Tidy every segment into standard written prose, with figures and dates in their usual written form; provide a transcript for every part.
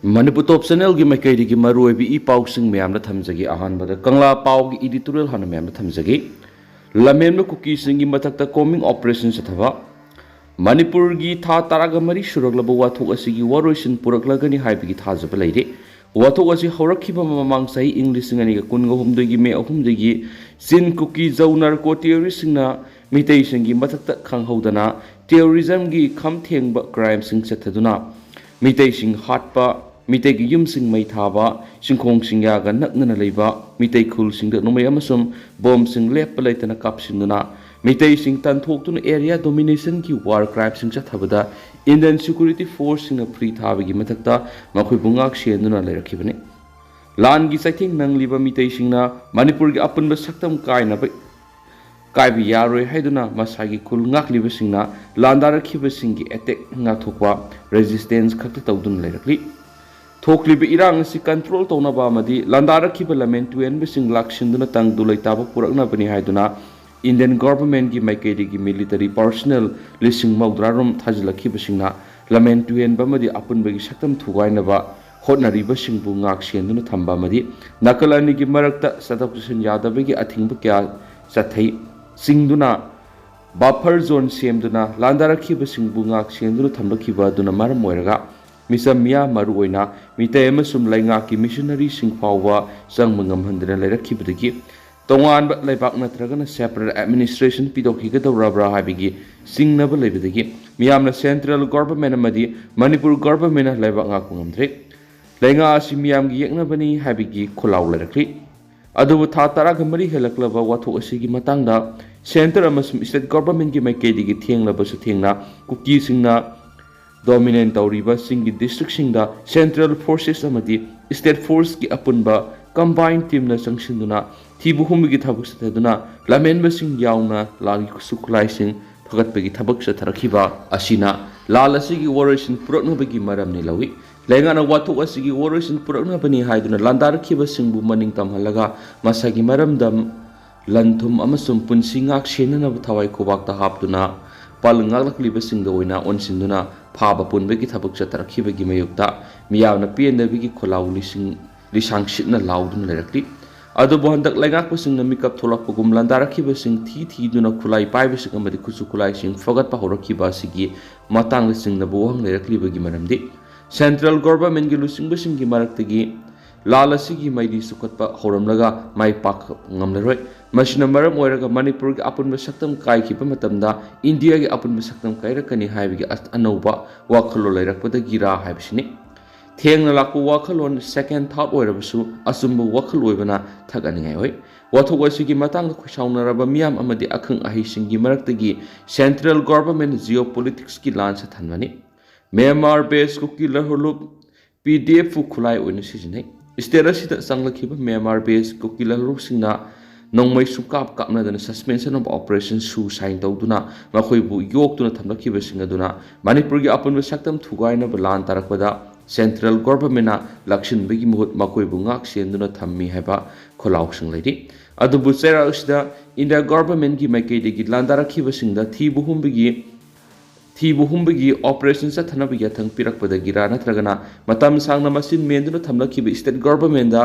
Manipur Top Channel gi makai gi maroi bi I pau sing myam na thamjagi ahan bada kangla pau gi editorial hana myam na thamjagi Lamhenba Kuki sing gi mathakta combing operation sathaba Manipur gi tha taraga mari suraglaba wathok asigi waroisin puraklagani haibigi thajaba leire wathok asi horakhiba mamang sai English ngani ga kunga humdagi me ahumdagi sin Kuki zaunar ko terrorist singna mitei singi mathakta khanghodana terrorism gi kham thengba crime sing sathaduna mitei sing hatpa mitei gi yum sing mai thaba singkhong singya ga naknana leiba mitei khul sing da nomai amasum bomb sing lepa leitana kapsinduna mitei sing tanthok area domination ki war crime sing chathabada Indian security force sing free thabagi mathakta makhoi bungak shenduna leirakhibane lan gi saithing nangliba mitei singna Manipur gi apunba saktam kaina kaibi yaroi haiduna masagi khul ngakliba singna landarakhiba singi attack ngathokwa resistance khakta tawdun leirakli thokliba irang si control tawnaba amadi landarakhiba lamen tuen bising lakshinduna tangdu leitaba purakna bani haiduna Indian government gi maikaidi gi military personnel lising maudrarum thajlakhiba singna lamen tuen bamadi apunbagi saktam thugainaba hotnariba singbu ngak senduna thamba amadi nakalani gi marakta sadaksusan yadabagi athingba kya sathai singduna buffer zone semduna landarakhiba singbu ngak senduna thambakhiba duna maram oiraga misamya maru oina mitay amasum lainga ki missionary sing fawwa sang mangamhandana leirakibadagi tongan ba laibak natragana separate administration pidokhi ga dawrabra habigi singnaba leibadagi miyamna central government amadi Manipur government laibak ngak ngamdre lainga asi miyam gi yeknabani habigi khulaw leirakli adubu tha tara gamari helaklaba wathok asigi matangda center amasum state government gi maikedi gi thenglaba su thengna Kuki singna dominant tauriba singi district singda central forces amadi state force ki apunba combined team na sangsinduna thibu humbi gi thabuk sathaduna Lamhenba sing yauna lagi khutlai sing phagatpagi thabuk satharakhiba asina lal asigi waroisin puraknabagi maram ni lawi lengana wathok asigi waroisin puraknabani haiduna landarakhiba singbu maning tamhalaga masagi maramdam lanthum amasum punsi ngak senana thawai kobakta haptuna pal ngaklakliba singda oina onsinduna phaba punbagi thabuk chatarakibagi mayukta miyawna piendabigi kholaw lisang sitna lauduna lerakli adubo handak laingak singna mikap tholakpagum landarakhiba sing thi duna khulai paiba sing amadi khusu khulai sing fagat pa horakhiba sigi matang singna bohang lerakliba maramdi central government gi lusingba singi maraktagi lal asigi maidi sukatpa horamlaga mai pak ngamleroi masina maram oiraga Manipur gi apunba saktam kai khipa matamda India gi apunba saktam kairakani haibigi anauba wakhalo leirakpada gira haibisini thengna lakku wakhalon second third oirabasu asumbu wakhal oibana thagani ngai hoi wathok asigi matang khosaunaraba miyam amadi akhang ahi singi maraktagi central government geopolitics ki lansa thanmani Myanmar based Kuki PDF khulai oina sijinei state asida sanglakhiba Myanmar based Kuki singna nongmai sukap kapnadana suspension of operation su sign tawduna makhoibu yoktuna thamlakhiba singaduna Manipur gi apunba saktam thugaina balan tarakpada central government lakshin bagi muhut makhoibu ngak senduna thammi haiba kholaw sing leidi adubu sera usida India government gi maikaidi gi landarakhiba singda thibu humbagi operation sa thana biya thang pirakpada gira natragana matam sangna masin menduna thamlakhiba state government da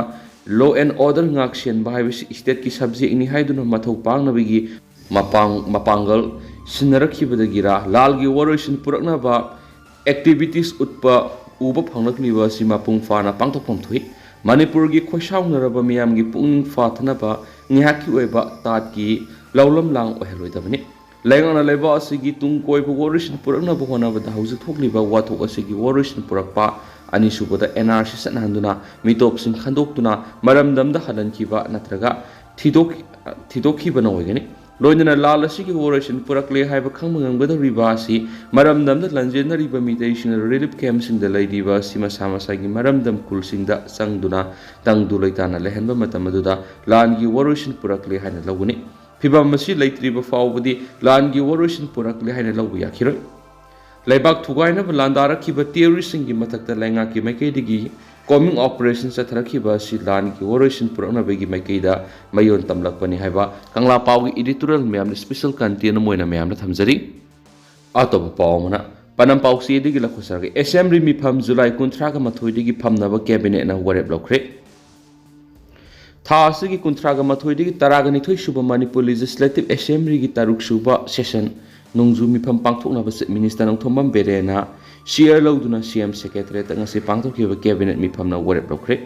law and order ngak shen bai state ki subject ni haiduna mathau pangna bigi mapangal sinarakhiba gira lal gi waroisin purakna ba activities utpa uba phanglakliba sima pungfana pangthokpom thui Manipur gi khosaunaraba miyam gi pung fathana ba ngihaki oiba tat ki lawlam lang oheloidabani laingana leba asigi tung koiba waroisin purakna ba hona ba hauji thokliba wathok asigi waroisin purakpa ani subada NRC sanhanduna mitop sing khandoktuna maramdamda halankhiba natraga thidokhiba noigani loinana lal asigi waroisin purakle haiba khangmangamgadariba asi maramdamda lanjenariba mitei sing relief camp sing da leidiba sima samasagi maramdam kul sing da sangduna tangdu leitana lehenba matamaduda langi waroisin purakle haina lawuni Pibam masi leitriba fawbadi langi waroisin purakle haina lawu yakhiroi laibak thugaina landarakhiba terrorist singi mathakta lainga ki maikaidigi combing operation satharakhiba si langi waroisin purakna bagi maikaida mayon tamlakpani haiba kangla pawgi editorial mayamna special content moina mayamna thamjari atoba pawmana Panam pausi digi lakhusarge assembly mi pham July 13 digi phamnaba cabinet na warep lokre tha asigi 13 digi 12 suba Manipur Legislative Assembly gi taruk suba session nungju mi pham pangthoknaba minister nang thombam berena share loduna CM secretary ngasi pangthokhiba cabinet mi phamna warep lokre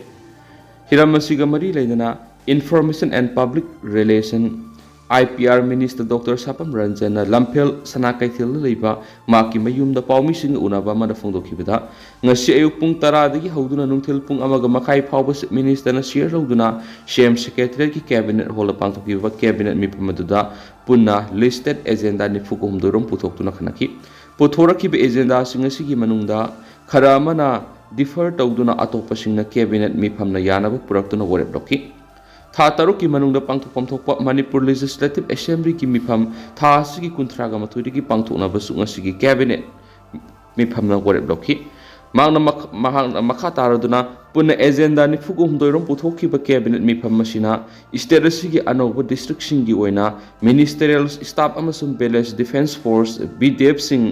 hiram masiga mari leidana Information and Public Relation IPR Minister Dr. Sapam Ranjana Lampel Sanakaithil leiba maki mayumda pawmising unaba mana phongdokhibada ngasi ayuk pung 10 dagi hoduna nungthil pung amaga makai phawba minister na share loduna CM secretary ki cabinet hol pangthokhiba cabinet mi phamaduda punna listed agenda ni fukum dorom puthokuna khanaki puthoraki agenda singasi gi manungda khara mana defer tawduna atopa singna cabinet mi phamna yanaba puraktuna warep lokki tha taruki manungda pangthokpam thokpa Manipur Legislative Assembly ki mifam tha asigi 13 ki pangthokna basu ngasigi cabinet mifam na warep lokhi mangna makha taraduna punna agenda ni fugum doirom puthokhi ba cabinet mifam masina state asigi anoba district singi oina ministerial staff amasum balance defense force BDF sing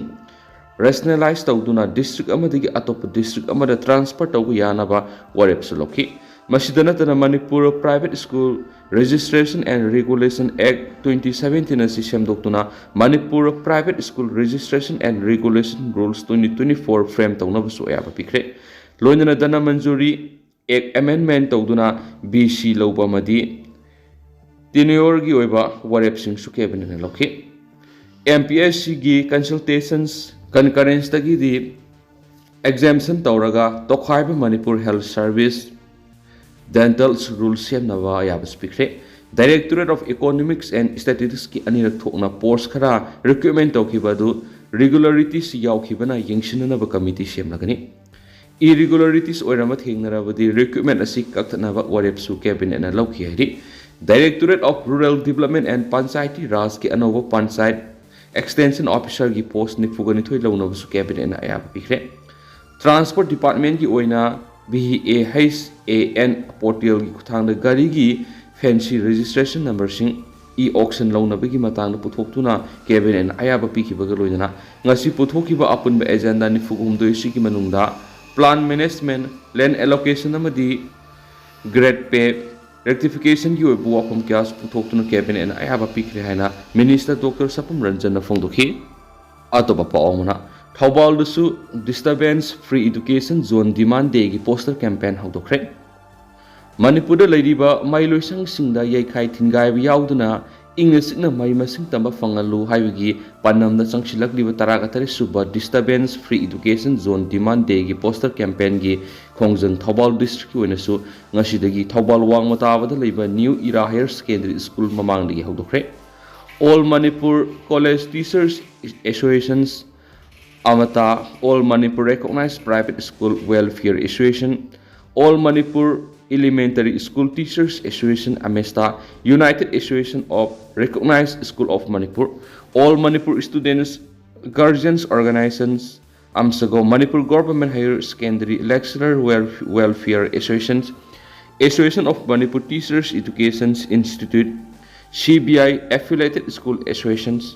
rationalize tawduna district amadigi atop district amada transfer tawu yanaba warep sulokhi Masidanatana Manipur Private School Registration and Regulation Act 2017 na system doktuna Manipur Private School Registration and Regulation Rules 2024 frame tawna basu ayaba pikre loinana dana manjuri Act amendment tawduna BC loba madi tenure gi oiba warep sing su cabinet na lokhi MPSC gi consultations concurrence tagi di exemption tawraga tokhaiba Manipur Health Service Dental rules sem nawa ayab speakre Directorate of Economics and Statistics ki anirak thokna post khara recruitment tawkhibadu regularities yawkhibana yengshina ba committee sem lagani irregularities oirama thengnarabadi recruitment asi kaktanaba warep su cabinet na lokhi hari Directorate of Rural Development and Panchayati Raj ki anoba panchayat extension officer ki post ni fugani thoi launa su cabinet na ayab pikre Transport Department ki oina VAHAN portal ki kuthang gari gi fancy registration number sing auction launa bagi matang na puthokhtuna cabinet ayaba pikhibaga loidana ngasi puthokhiba apunba agenda ni fugum doisi ki manungda plan management land allocation amadi grade pay rectification ki oibu wafam kyas puthoktuna cabinet ayaba pikre haina minister Dr. Sapam Ranjana phongdokhi atoba paomana Thobal dusu disturbance free education zone demand day ki poster campaign hawdokre Manipur da leiriba mailoisang singda yaikhai thingai bi yauduna English na mai masing tamba fangalu haibigi panamda changsilakliba 13 suba disturbance free education zone demand day ki poster campaign gi khongjang Thobal district ki oinasu ngasidagi Thobal wangmata da leiba new era higher secondary school mamang dagi hawdokre All Manipur College Teachers Associations Amata, All Manipur Recognized Private School Welfare Association, All Manipur Elementary School Teachers Association Amesta, United Association of Recognized School of Manipur, All Manipur Students Guardians Organizations, Amsago Manipur Government Higher Secondary Lecturer Welfare Associations, Association of Manipur Teachers Education Institute, CBI Affiliated School Associations,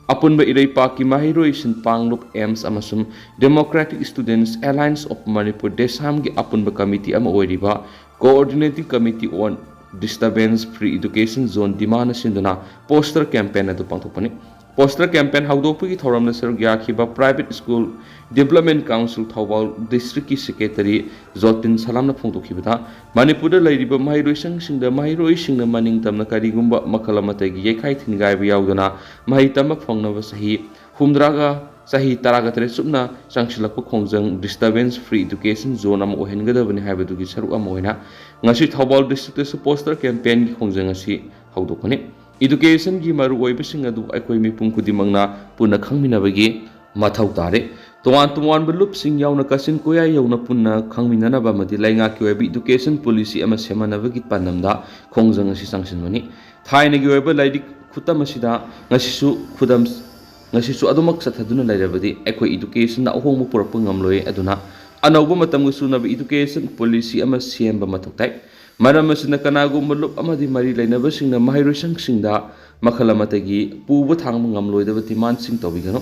Apunba Iraypaki Mahiroisin Pangluk Ems Amasum Democratic Students Alliance of Manipur Desham gi Apunba Committee ama oiriba Coordinating Committee on Disturbance Free Education Zone Dimana Sinduna Poster Campaign adu pangthokpani Poster Campaign hawdokpagi thoramna saruk yakhiba Private School Development Council Thobal District ki Secretary Zotin Salamna phongdokhibada Manipur da leiriba mahiroisang singda mahiroisingna maning tamna karigumba makalamatagi yekhai thingai bi yauduna mahitama phongnaba sahi humdraga sahi taragatre subna sangsilakpa khongjang Disturbance Free Education Zone am ohengadabani haibadugi saruk am oina ngasi Thobal District su poster campaign ki khongjang asi hawdokani Education gi maru oibasing adu aikoi mipum khudimangna punna khangminabagi mathau tare tuan belup sing yauna kasin koya yauna punna khangminana ba madi lainga ki oibi education policy ama semanabagi panamda khongjang asi sangsinmani thaina gi oiba laidi khutam asida ngasisu adumak sathaduna lairabadi aikoi education na ahong purapung ngamloi aduna anauba matam su na education policy ama semba mathoktai Maram asina kanagu malup amadi mari lainaba singna mahiroisang singda makalamatagi puba thangma ngamloidaba demand sing tawbigano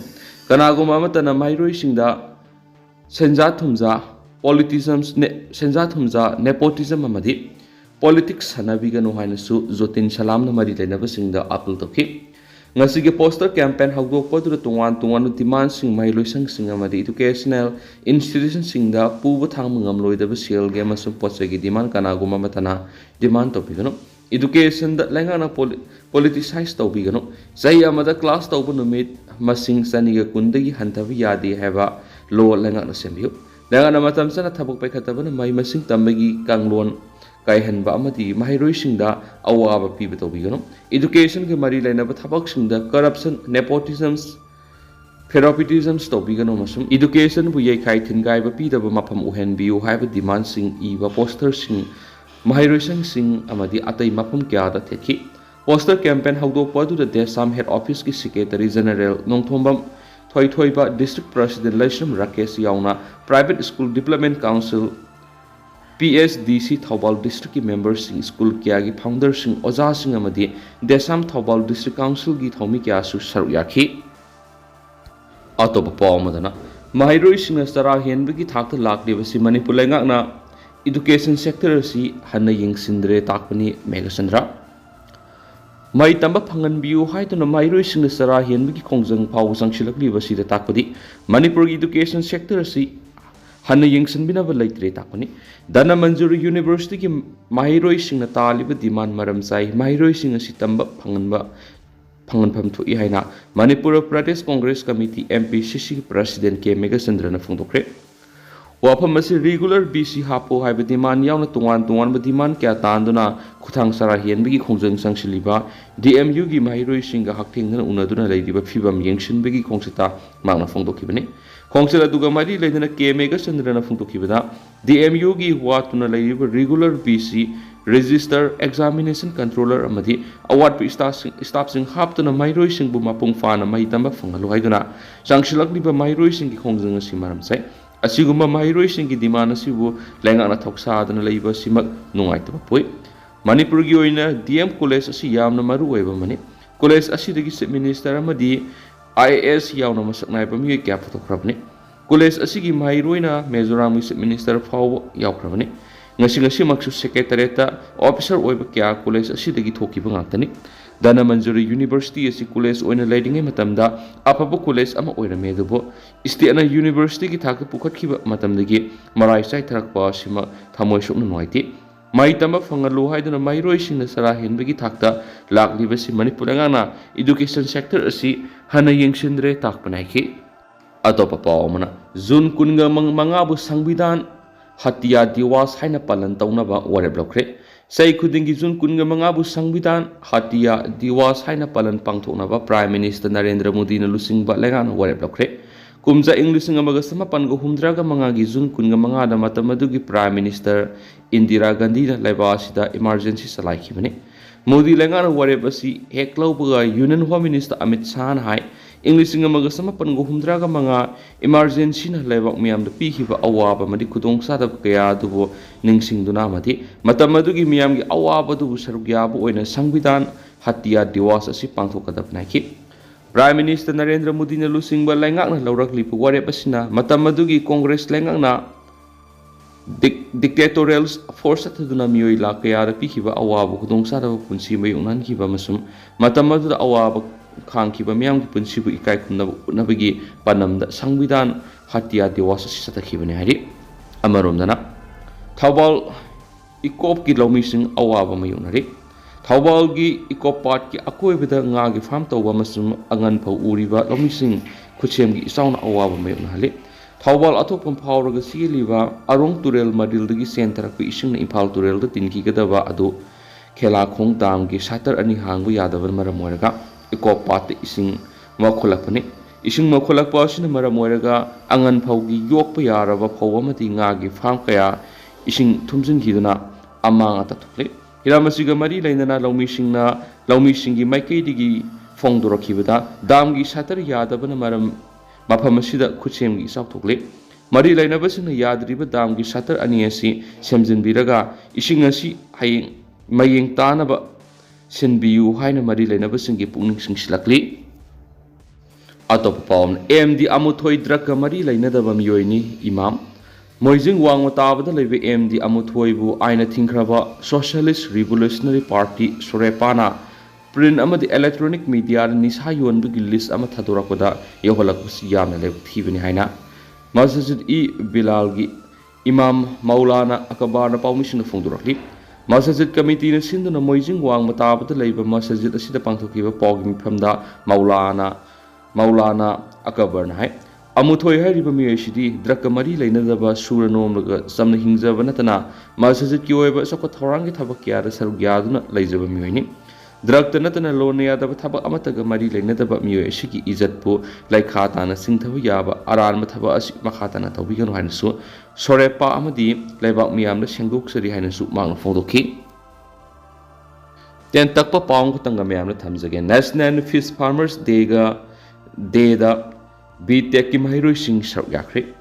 Kanaguma amatana mahairoisingda senja thumja senja thumja nepotism amadi politics sanabiganu hainasu Jotin Salamna mari lainabasingda appeal tawki ngasige poster campaign hawdokpadura tungan demand sing mahailoisang sing amadi educational institution singda puba thangma ngamloidaba sel ge amasum potsagi demand kanaguma amatana demand tawpiganu education da lengana politicize tawbiganu sai amada class tawbu numit masing saniga kundagi hantabi yadi heba law lengana sembiu lengana matam sana thabuk paikhatabana mai masing tambagi kanglon kaihanba amati mahairoisingda awaba piba tawbiganu education ke mari lainaba thabak singda corruption nepotism favoritism tawbiganu masum education bu yai khai thingai ba pidaba mafam uhenbiu haiba demand sing iba poster sing mahairoisang sing amadi atai mafam kya da theki poster campaign hawdokpa du Desam head office ki secretary general Nongthombam Thoiba district president Laisram Rakesh yauna private school development council PSDC Thobal district ki members sing school kya gi founders sing oja sing amadi Desam Thobal district council gi thomi kya su saru yakhi atoba pawmadana mahairoi sing sara henbi gi thakta lakli basi Manipur lenga na education sector si hanna yingsindre takpani Megasandra mai tamba phangan biu haituna mairoi sing sara henbi gi khongjang phaw sangsilakli basi da takpadi Manipur education sector si hanna yingsan binaba laitre takpani Dana Manjuri University ki mahiroi sing na taliba demand maram sai mahiroi sing si tamba phangan pham thu i haina Manipur Pradesh Congress Committee MPCC President K Megasandra na phongdokre wafam asi regular BC hapo haiba demand yauna tungan ba demand kya tanduna khuthang sara henbigi khongjang sangsiliba DMU gi mahiroi singa hakthingna unaduna leidiba phibam yengsinbigi khongsita mangna phongdokibani khongsela duga mari leidana K Megasandra na phongdokibada DMU gi watuna leidiba regular BC register examination controller amadi award pi staff sing haptuna mahiroi singbu mapung fana mai tamba phongalu haiduna sangsilakliba mahiroi singi khongjang asi maram sai asiguma mahiroi singi demand asibu lengana thoksadana leiba simak nungaitaba poi Manipur gi oina DM college asi yamna maru oiba mani college asi dagi chief minister amadi IAS yauna masaknai pami kya photograph ni college asi gi mahiroi na Mizoram chief minister faw yaukrabani ngasi maksu secretariat officer oiba kya college asi dagi thokiba ngantani Dana Manjuri University asi college oina leidingai matamda apapa college ama oirame dubo Istiana University ki thak pukhatkiba matamdagi marai sai tharakpa sima thamoi sokna noiti mai tamba fangalu haiduna mairoi singna sara henbagi thakta lakliba si Manipur ngana education sector asi hana yengsindre takpanaiki atopa pawmana June kunga mangabu sangbidan hatia diwas haina palan taunaba warep lokre Sai khudingi June kunga mangabu sangbidan hatia diwas haina palan pangthoknaba Prime Minister Narendra Modi na lusingba lengana warep lokre kumja English amaga samapan go humdraga mangagi June kunga mangada matamadugi Prime Minister Indira Gandhi na laiba asida emergency salaikhibani Modi lengana warep asi heklaubaga Union Home Minister Amit Shah hai English amaga samapan go humdraga manga emergency na laibak miyamda pihiba awaba madi khudong sadab kaya dubo ningsingduna madi matamadugi miyamgi awaba dubu sarugyabu oina sangbidan hatia diwas asi pangthokadabnaiki Prime Minister Narendra Modi na lusingba lengakna lauraklipu warep asina matamadugi Congress lengakna dictatorial force ataduna miyoi la kaya pihiba awaba khudong sadab punsi mayungnan kiba masum matamadu awaba khangkiba miyam ki punsibu ikai nabagi panamda sangbidan hatia diwas satakhibani hari amaromdana Thawbal ikop ki lomising awaba mayunari Thawbal gi ikop part ki akoibada nga gi farm tawba masum angan phau uriba lomising khuchem gi isauna awaba mayunhali Thawbal atopam phawraga siliba arong turel madil dagi center ku ising na Imphal turel da tinki gadaba adu khela khong dam gi shatter ani hangbu yadaban maram moraga ikop pat ising makholakpani ising makholakpa asina maram moraga angan phaugi yokpa yaraba phawa mati nga gi farm kaya ising thumjin hiduna amang ata thukle hiramasiga mari lainana laumisinggi maikai digi fongdorakhibada damgi shatter yadabana maram mafamasida khuchem gi isau thukle mari lainabasina yadriba damgi shatter ani asi semjinbiraga ising asi hayeng mayeng tanaba Sinbiyu haina mari lainabasingi pungning singsilakli atop paum MD amuthoi drug mari lainadaba miyoini imam moijing wangma tabada lebe MD amuthoi bu aina thingkraba Socialist Revolutionary Party Surepana print amadi electronic media nisa yonbagi list ama thadorakoda yoholakus yamna leb thibani haina Masjid Bilal gi Imam Maulana Akabarna permission phongdorakli Masjid committee na sinduna moijing wangma tabada lebe masjid asida pangthokiba pawgi mifamda Maulana Akabarna hai amuthoi hairiba miyosidi draka mari lainadaba sura nomlaga samna hingjaba natana masjid ki oiba sokko thorangi thabak yara sargyaduna laijaba miyoini Drakta natana lone yadaba thabak amataga mari lainadaba miyoy shiki izatpu laikha tana singthaba yaba aran mathaba asi makha tana tawbigano hainasu sorepa amadi laibak miyamna senguk sari hainasu mangna phongdokhi ten takpa paung khutanga miyamna thamjage National Fish Farmers Day da BTech ki mahiroi sing saruk yakre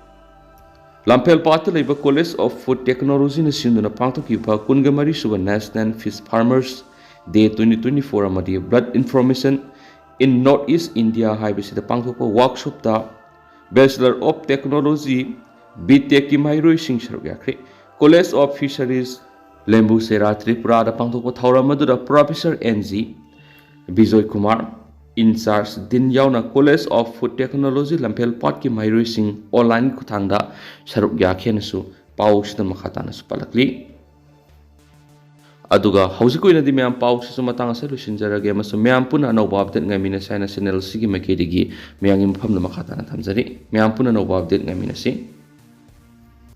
Lamhenba laiba College of Food Technology na sinduna pangthokiba kungamari suba National Fish Farmers Day 2024 amadi Blood Information in Northeast India haibisida pangthokpa workshop da Bachelor of Technology BTech ki mahiroi sing saruk yakre College of Fisheries Lembu Sera Tripura da pangthokpa thauramadu Professor NG Bijoy Kumar in charge din yauna College of Food Technology Lamhenba ki mahiroi sing online kuthangda saruk yakhenasu pawsida makhatana su palakli aduga hausikoi nadi myam pawsisu matang asa lusinjarage masu myam puna anauba update ngamina saina channel sigi makedigi myangim phamna makhatana thamjari myam puna anauba update ngamina si